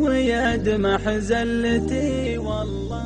ويدمح زلتي والله.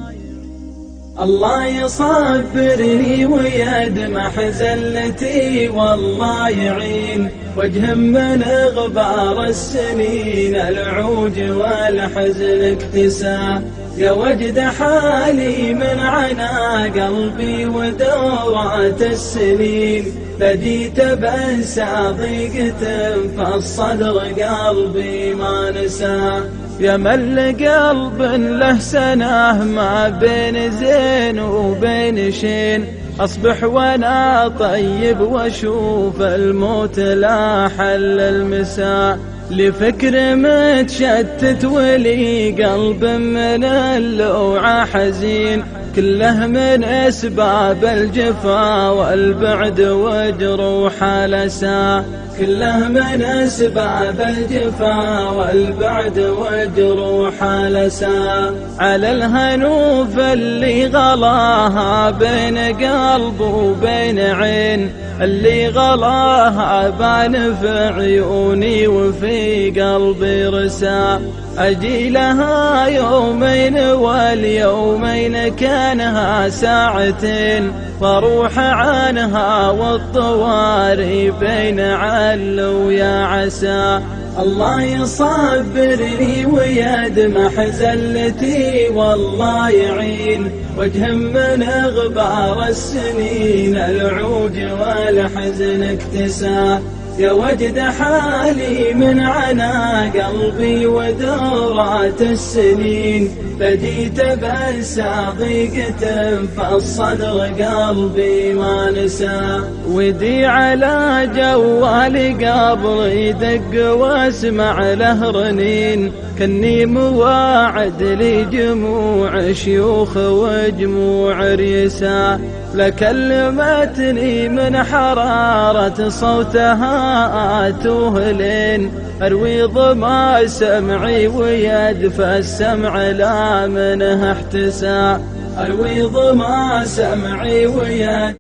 الله يصبرني ويدمح زلتي والله يعين وجه من غبار السنين العوج والحزن اكتسى. يا وجد حالي من عنا قلبي ودورات السنين بديت بأنسى ضيقة فالصدر قلبي ما نسى. يا مل قلب له سناه ما بين زين وبين شين أصبح وأنا طيب وأشوف الموت لا حل المساء. لفكر متشتت ولي قلب من اللوعة حزين كله من أسباب الجفا والبعد وجروح الأسى. كله من أسباب الجفا والبعد وجروح الأسى. على الهنوف اللي غلاها بين قلب وبين عين اللي غلاها بان في عيوني وفي قلبي رسى. أجي لها يومين واليومين كانها ساعتين فاروح عنها والطواري بين عل ويا عسى. الله يصبرني ويدمح زلتي والله يعين وجه من غبار السنين العوج والحزن اكتسى. يا وجد حالي من عنا قلبي ودورات السنين بديت بأنسى ضيقة فالصدر قلبي ما نسى. ودي على جوالي قبل يدق واسمع له رنين كني مواعد لجموع شيوخ وجموع ريسا. لكلمتني من حرارة صوتها توهلين أروي ظما سمعي ويدفى السمع لا منه احتسى. أروي ظما سمعي ويدفى